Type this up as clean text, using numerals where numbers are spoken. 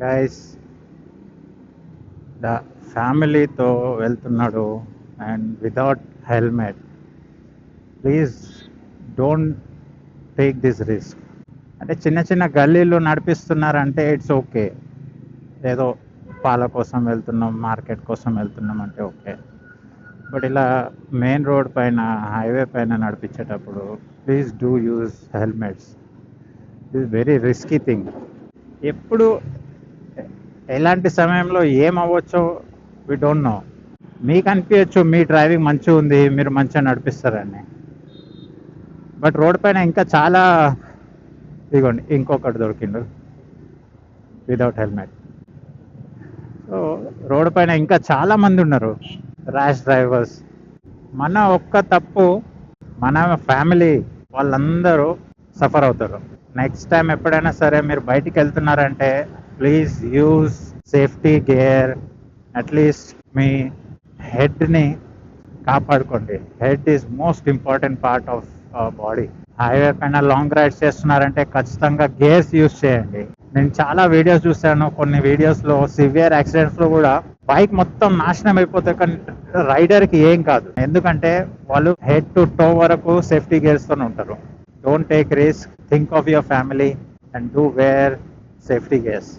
Guys, the ఫ్యామిలీతో వెళ్తున్నాడు and without helmet. Please don't take this risk. అంటే చిన్న చిన్న గల్లీలు నడిపిస్తున్నారంటే ఇట్స్ ఓకే. ఏదో పాల కోసం వెళ్తున్నాం, మార్కెట్ కోసం వెళ్తున్నాం అంటే ఓకే. బట్ ఇలా మెయిన్ రోడ్ పైన, హైవే పైన నడిపించేటప్పుడు please do use helmets. It very risky thing. ఎప్పుడు ఎలాంటి సమయంలో ఏమవ్వచ్చో వి డోంట్ నో. మీకు అనిపించచ్చు మీ డ్రైవింగ్ మంచిగా ఉంది, మీరు మంచిగా నడిపిస్తారని. బట్ రోడ్ పైన ఇంకా చాలా, ఇదిగోండి ఇంకొకటి దొరికిండు వితౌట్ హెల్మెట్. సో రోడ్ పైన ఇంకా చాలా మంది ఉన్నారు ర్యాష్ డ్రైవర్స్. మన ఒక్క తప్పు, మన ఫ్యామిలీ వాళ్ళందరూ సఫర్ అవుతారు. నెక్స్ట్ టైం ఎప్పుడైనా సరే మీరు బయటికి వెళ్తున్నారంటే please use safety gear. At least మీ హెడ్ని కాపాడుకోండి. Head is most important part of body. Highway పైన లాంగ్ రైడ్స్ చేస్తున్నారంటే ఖచ్చితంగా గేర్స్ యూజ్ చేయండి. నేను చాలా వీడియోస్ చూశాను. కొన్ని వీడియోస్లో సివియర్ యాక్సిడెంట్స్లో కూడా బైక్ మొత్తం నాశనం అయిపోతాయి, కానీ రైడర్కి ఏం కాదు. ఎందుకంటే వాళ్ళు హెడ్ టు టో వరకు సేఫ్టీ గేర్స్తో ఉంటారు. Don't take risk. Think of your family and do wear safety gears.